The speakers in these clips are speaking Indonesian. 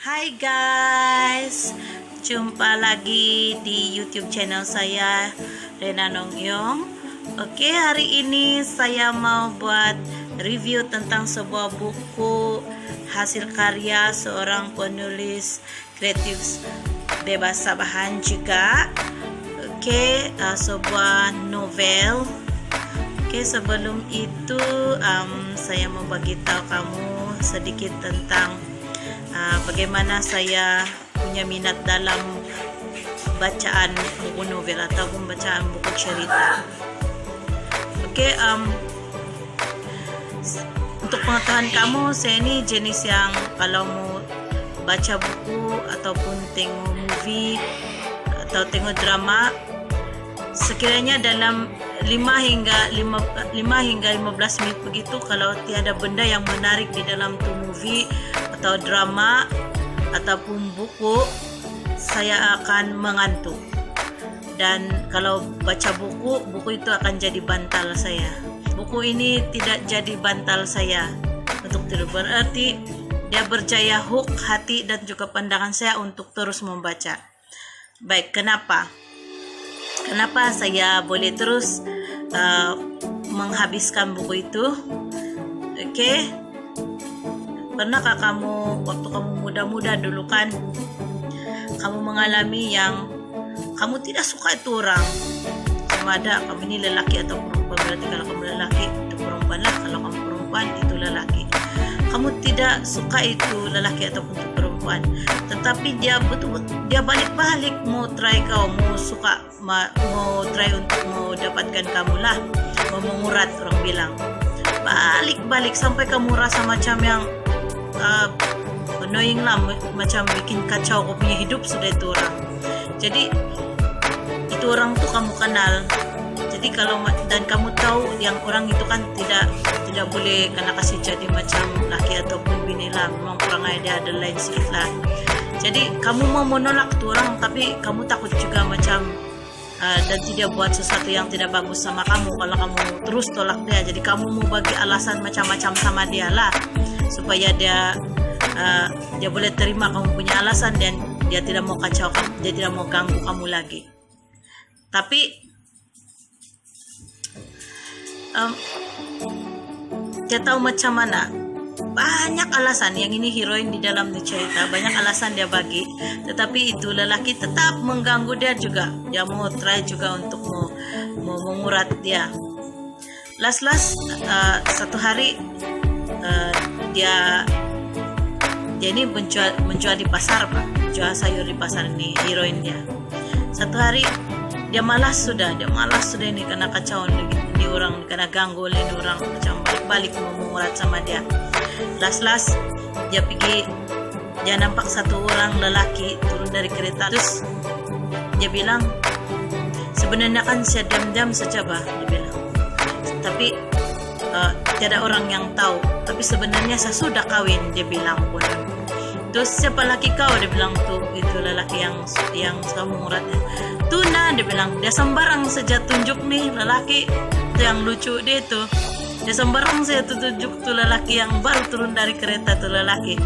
Hai guys, jumpa lagi di YouTube channel saya, Rena Nongyong. Oke, hari ini saya mau buat review tentang sebuah buku hasil karya seorang penulis kreatif bebas Sabahan juga. Oke, sebuah novel. Oke, sebelum itu saya mau bagi tahu kamu sedikit tentang bagaimana saya punya minat dalam bacaan buku novel ataupun bacaan buku cerita. Oke, untuk pengetahuan kamu, saya ini jenis yang kalau mau baca buku ataupun tengok movie atau tengok drama, sekiranya dalam 5 hingga 15 menit begitu, kalau tiada benda yang menarik di dalam tu movie atau drama ataupun buku, saya akan mengantuk. Dan kalau baca buku itu akan jadi bantal saya. Buku ini tidak jadi bantal saya untuk tidur, berarti dia berjaya hook hati dan juga pandangan saya untuk terus membaca. Baik, kenapa saya boleh terus menghabiskan buku itu? Oke, pernahkah kamu waktu kamu muda-muda dulu kan, kamu mengalami yang kamu tidak suka itu orang, sama ada kamu ini lelaki atau perempuan? Berarti kalau kamu lelaki itu perempuan lah, kalau kamu perempuan itu lelaki. Kamu tidak suka itu lelaki ataupun itu perempuan, tetapi dia balik-balik mau try kau, mau suka, mau try untuk mau dapatkan kamu lah, mau mengurat, orang bilang balik-balik sampai kamu rasa macam yang annoying lah, macam bikin kacau kau punya hidup sudah itu orang. Jadi itu orang tuh kamu kenal. Jadi kalau dan kamu tahu yang orang itu kan tidak boleh kena kasih jadi macam laki ataupun bini lah, memang kurang ada lain sedikit lah. Jadi kamu mau menolak tuh orang, tapi kamu takut juga macam dan tidak buat sesuatu yang tidak bagus sama kamu kalau kamu terus tolak dia. Jadi kamu mau bagi alasan macam-macam sama dia lah, supaya dia boleh terima kamu punya alasan dan dia tidak mau kacau kamu, dia tidak mau ganggu kamu lagi. Tapi dia tahu macam mana, banyak alasan. Yang ini heroin di dalam cerita, banyak alasan dia bagi, tetapi itu lelaki tetap mengganggu dia juga. Dia mau try juga untuk mau mengurat dia. Last satu hari dia ini menjual di pasar, Pak. Jual sayur di pasar ini heroin dia. Satu hari dia malas sudah ini karena kacau di orang, karena ganggu oleh orang, macam balik mau mengurat sama dia. Last dia pergi, dia nampak satu orang lelaki turun dari kereta, terus dia bilang, sebenarnya kan saya diam-diam saja bah, dia bilang, tapi tiada orang yang tahu, tapi sebenarnya saya sudah kawin, dia bilang pun. Terus siapa laki kau, dia bilang tuh, itu lelaki yang kamu nguratnya. Tuh nah, dia bilang, dia sembarang saja tunjuk nih lelaki itu yang lucu dia tuh. Dia sembarang saja tunjuk tuh lelaki yang baru turun dari kereta tuh lelaki.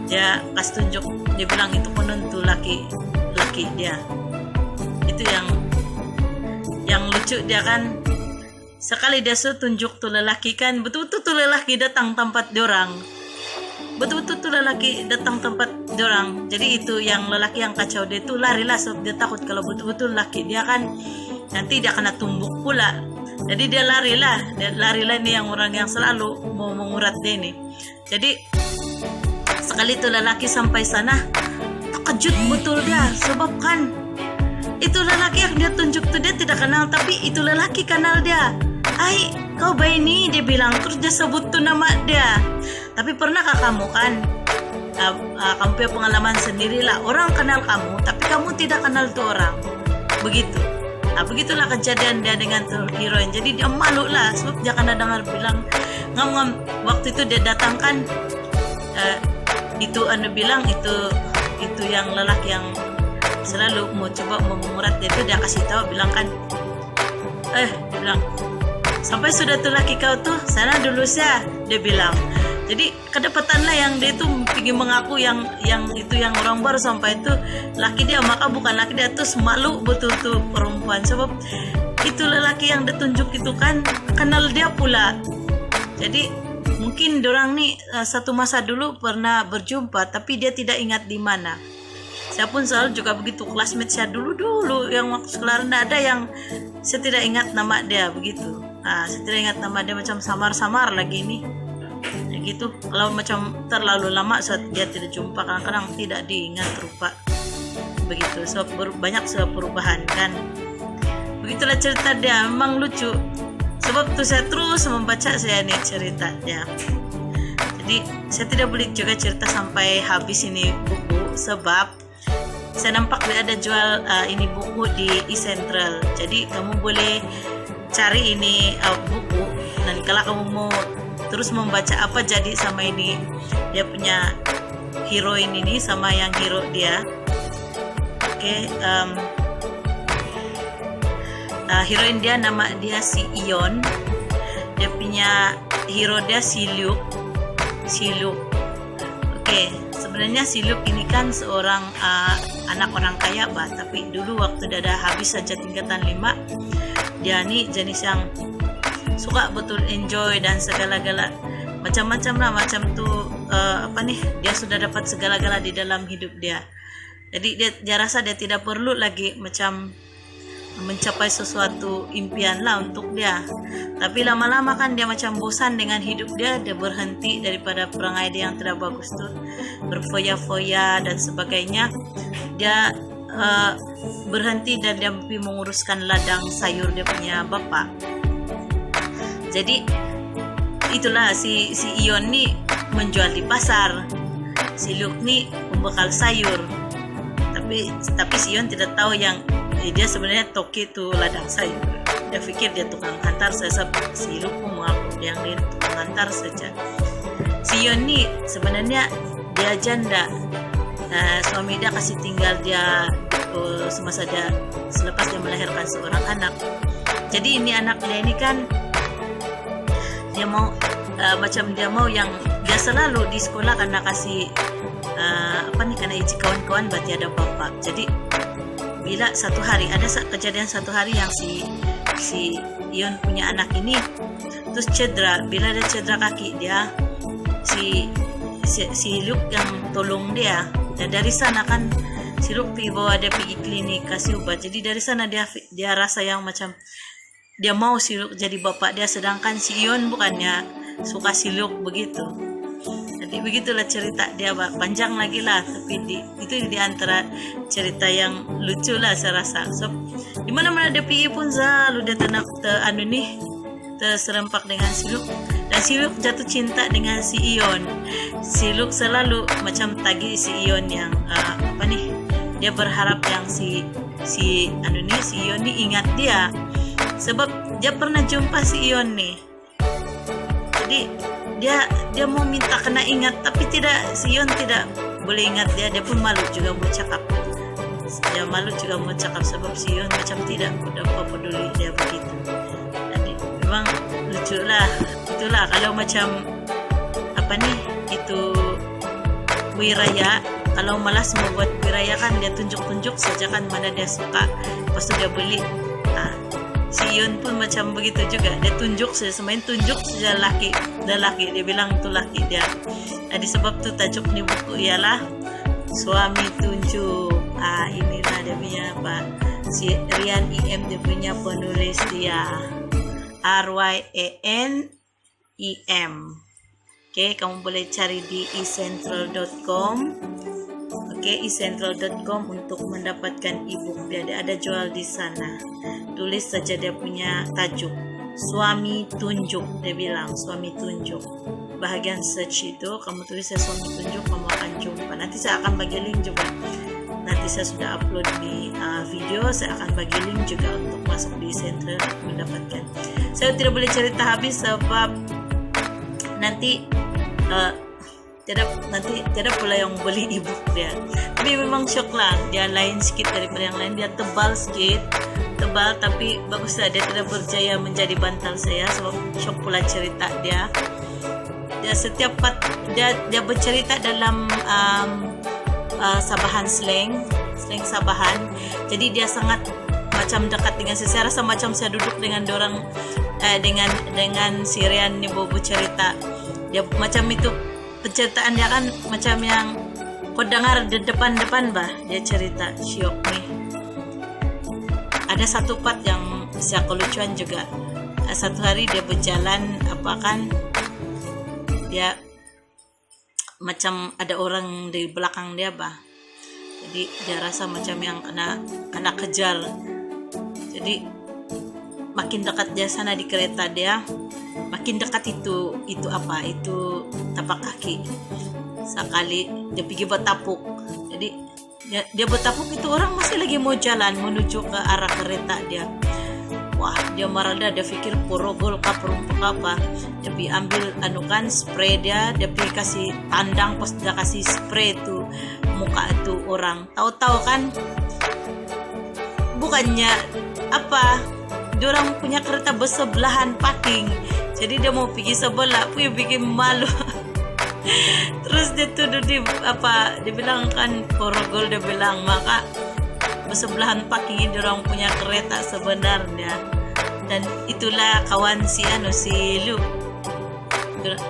Dia kasih tunjuk, dia bilang itu penentu laki dia. Itu yang lucu dia kan. Sekali dia tunjuk tuh lelaki kan, betul-betul tuh lelaki datang tempat diorang. Betul-betul tuh lelaki datang tempat diorang. Jadi itu yang lelaki yang kacau dia tuh larilah, sebab dia takut kalau betul-betul laki dia kan nanti dia kena tumbuk pula. Jadi dia larilah ini yang orang yang selalu mau mengurat dia ini. Jadi sekali tuh lelaki sampai sana, terkejut betul dia, sebab kan itu lelaki yang dia tunjuk tuh dia tidak kenal, tapi itu lelaki kenal dia. Ai, kau bayi ini, dia bilang. Terus dia sebut tuh nama dia. Tapi pernahkah kamu kan, kamu punya pengalaman sendirilah, orang kenal kamu tapi kamu tidak kenal tuh orang, begitu. Nah, begitulah kejadian dia dengan tuh heroin. Jadi dia malu lah, sebab dia kena dengar bilang ngam-ngam. Waktu itu dia datangkan itu bilang itu yang lelaki yang selalu mau coba mengurat dia itu, dia kasih tahu bilang kan, dia bilang, sampai sudah tuh laki kau tuh sana dulu saya, dia bilang. Jadi kedapatanlah yang dia tuh pergi mengaku yang itu yang orang baru sampai itu laki dia, maka bukan laki dia tuh malu betul tuh perempuan, sebab itu lelaki yang ditunjuk itu kan kenal dia pula. Jadi mungkin dorang nih satu masa dulu pernah berjumpa tapi dia tidak ingat di mana. Saya pun selalu juga begitu, classmate saya dulu yang waktu sekolah rendah ada yang saya tidak ingat nama dia begitu. Saya tidak ingat nama dia, macam samar-samar lagi nih. Ya gitu, kalau macam terlalu lama saat dia tidak jumpa, kadang-kadang tidak diingat rupa. Begitu, so, banyak perubahan kan. Begitulah cerita dia, memang lucu. Sebab tuh saya terus membaca saya nih cerita dia. Jadi saya tidak boleh juga cerita sampai habis ini buku, sebab saya nampak dia ada jual ini buku di eCentral. Jadi kamu boleh cari ini buku, dan kalau kamu mau terus membaca apa jadi sama ini dia punya heroin ini sama yang hero dia. Oke, heroin dia nama dia si Ion, dia punya hero dia si Luke. Oke, sebenarnya si Luke ini kan seorang anak orang kaya bah, tapi dulu waktu dia dah habis saja tingkatan 5, dia nih jenis yang suka betul enjoy dan segala-gala macam-macam lah, macam tuh dia sudah dapat segala-gala di dalam hidup dia. Jadi dia rasa dia tidak perlu lagi macam mencapai sesuatu impian lah untuk dia. Tapi lama-lama kan dia macam bosan dengan hidup dia berhenti daripada perangai dia yang tidak bagus tuh, berfoya-foya dan sebagainya. Dia berhenti dan dia menguruskan ladang sayur dia punya bapak. Jadi itulah si Ion nih menjual di pasar, si Luke nih pembekal sayur. Tapi si Ion tidak tahu yang dia sebenarnya toki itu ladang sayur. Dia pikir dia tukang hantar saja, si Luke pun mengaku yang dia tukang hantar saja. Si Ion nih sebenarnya dia janda, suami dia kasih tinggal dia semasa dia selepas dia melahirkan seorang anak. Jadi ini anak dia ini kan dia mau macam dia mau yang dia selalu di sekolah karena kasih karena iji kawan-kawan berarti ada bapak. Jadi bila satu hari ada kejadian satu hari yang si Ion punya anak ini terus cedera. Bila dia cedera kaki dia, si Luke yang tolong dia, dan dari sana kan si Luke bawa dia pergi klinik kasih obat. Jadi dari sana dia rasa yang macam dia mau si Luke jadi bapak dia, sedangkan si Ion bukannya suka si Luke begitu. Jadi begitulah cerita dia, panjang lagi lah, tapi itu di antara cerita yang lucu lah saya rasa. So, di mana-mana dia pergi pun selalu dia terserempak dengan si Luke, dan si Luke jatuh cinta dengan si Ion. Si Luke selalu macam tagih si Ion yang dia berharap yang si Ion ni ingat dia, sebab dia pernah jumpa si Ion nih. Jadi dia mau minta kena ingat, tapi si Ion tidak boleh ingat dia pun malu juga mau cakap. Dia malu juga mau cakap sebab si Ion macam tidak peduli dia begitu. Jadi memang lucu lah. Itulah kalau macam itu wiraya. Kalau malas mau buat wiraya kan dia tunjuk-tunjuk saja kan mana dia suka, lepas itu dia beli. Si Ion pun macam begitu juga, dia tunjuk saja, semain tunjuk saja laki dia bilang itu laki dia. Jadi sebab tu tajuk ni buku ialah Suami Tunjuk. Inilah dia punya si Rian IM dia punya penulis dia, RYANEM. Oke, kamu boleh cari di eCentral.com. eCentral.com untuk mendapatkan ebook dia ada jual di sana. Tulis saja dia punya tajuk Suami Tunjuk, dia bilang Suami Tunjuk. Bahagian search itu kamu tulis Suami Tunjuk, kamu akan jumpa. Nanti saya akan bagi link juga. Nanti saya sudah upload di video, saya akan bagi link juga untuk masuk di eCentral untuk mendapatkan. Saya tidak boleh cerita habis sebab nanti tidak pula yang beli ebook dia. Tapi memang shock lah, dia lain sedikit daripada yang lain. Dia tebal tapi bagus lah, dia tidak berjaya menjadi bantal saya, sebab shock pula cerita dia. setiap part dia bercerita dalam Sabahan slang Sabahan. Jadi dia sangat macam dekat dengan saya rasa macam saya duduk dengan dorang dengan si Rian ni bobo cerita. Dia macam itu penceritaan dia kan macam yang kau dengar di depan bah dia cerita syok nih. Ada satu part yang saya kelucuan juga. Satu hari dia berjalan dia macam ada orang di belakang dia bah. Jadi dia rasa macam yang kena kejar. Jadi makin dekat dia sana di kereta dia, makin dekat itu tapak kaki. Sekali dia pergi bertapuk. Jadi dia bertapuk, itu orang masih lagi mau jalan menuju ke arah kereta dia. Wah, dia marah dia pikir porogol kah perumpuk apa. Dia pergi ambil spray dia pergi kasih tandang, pas dia kasih spray tuh muka itu orang. Tahu-tahu kan bukannya diorang punya kereta bersebelahan parking. Jadi dia mau pergi sebelah, bikin malu. Terus dia tuduh dia bilang kan porogol, dia bilang maka bersebelahan parking ini orang punya kereta sebenarnya. Dan itulah kawan si Luke.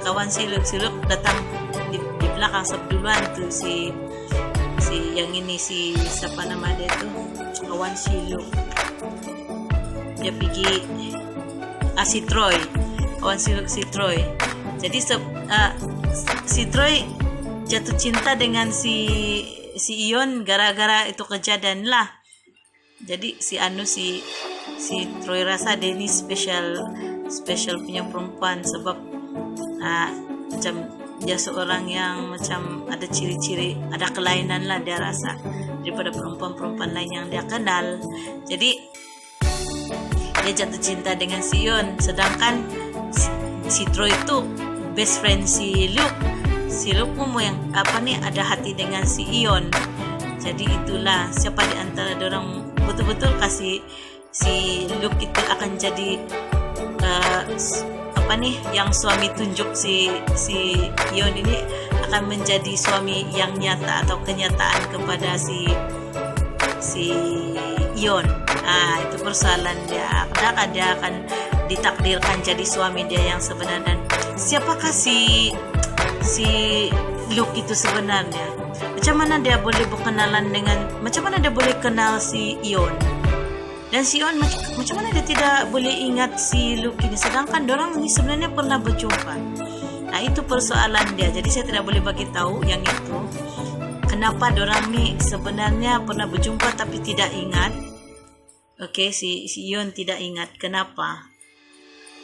Kawan si Luke datang di belakang duluan tuh si yang ini si siapa nama dia tuh, kawan si Luke. Dia pergi si Troy, kawan si Luke si Troy. Jadi si Troy jatuh cinta dengan si Ion gara-gara itu kejadian lah. Jadi si Troy rasa dia ini special punya perempuan sebab macam dia seorang yang macam ada ciri-ciri, ada kelainan lah dia rasa daripada perempuan-perempuan lain yang dia kenal. Jadi dia jatuh cinta dengan si Ion, sedangkan si Troy itu best friend si Luke. Si Luke mau yang ada hati dengan si Ion. Jadi itulah siapa di antara orang betul-betul kasih si Luke itu akan jadi yang suami tunjuk si Ion ini akan menjadi suami yang nyata atau kenyataan kepada si Ion. Itu persoalan dia. Apakah dia akan ditakdirkan jadi suami dia yang sebenarnya, dan siapakah si Luke itu sebenarnya? Macam mana dia boleh berkenalan macam mana dia boleh kenal si Ion? Dan si Ion macam mana dia tidak boleh ingat si Luke ini, sedangkan dorang ini sebenarnya pernah berjumpa. Itu persoalan dia. Jadi saya tidak boleh bagi tahu yang itu. Kenapa dorang ni sebenarnya pernah berjumpa tapi tidak ingat. Oke, si Ion tidak ingat. Kenapa?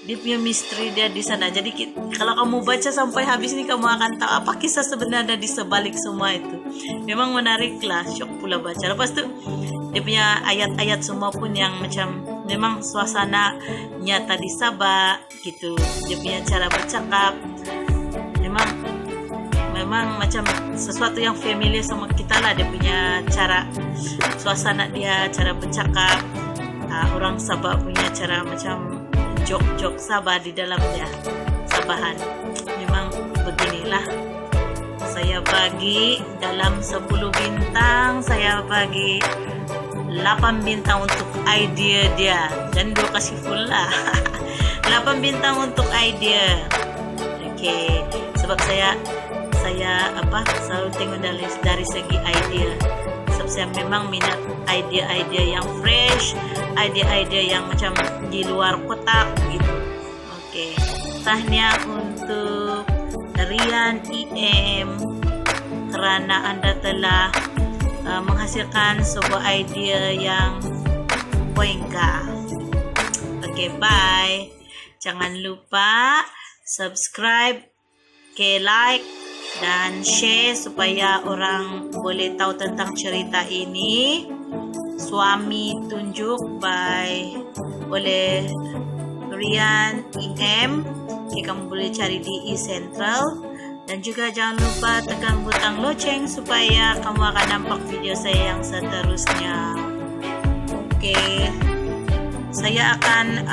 Dia punya misteri dia di sana. Jadi kalau kamu baca sampai habis ini, kamu akan tahu apa kisah sebenarnya di sebalik semua itu. Memang menarik lah, syok pula baca. Lepas tu dia punya ayat-ayat semua pun yang macam memang suasana nyata di Sabah gitu. Dia punya cara bercakap memang macam sesuatu yang familiar sama kita lah. Dia punya cara, suasana dia, cara bercakap. Orang Sabah punya cara macam jok-jok Sabah di dalam dia, Sabahan. Memang beginilah. Saya bagi dalam 10 bintang, saya bagi 8 bintang untuk idea dia, dan 2 kasih full lah. 8 bintang untuk idea. Oke, sebab saya selalu tengok dari segi idea. Sebab saya memang minat idea-idea yang fresh, idea-idea yang macam di luar kotak gitu. Oke, tahniah untuk Rian IM karena Anda telah menghasilkan sebuah idea yang poinka. Oke, bye. Jangan lupa subscribe, like, dan share supaya orang boleh tahu tentang cerita ini. Suami Tunjuk oleh Rian IM. Kamu boleh cari di eCentral. Dan juga jangan lupa tekan butang loceng supaya kamu akan nampak video saya yang seterusnya. Oke, saya akan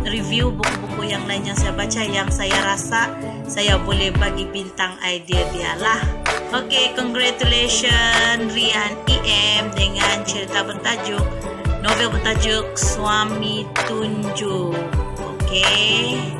review buku-buku yang lain yang saya baca, yang saya rasa saya boleh bagi bintang idea dia lah. Oke, congratulations Rian IM dengan cerita bertajuk, novel bertajuk Suami Tunjuk. Oke.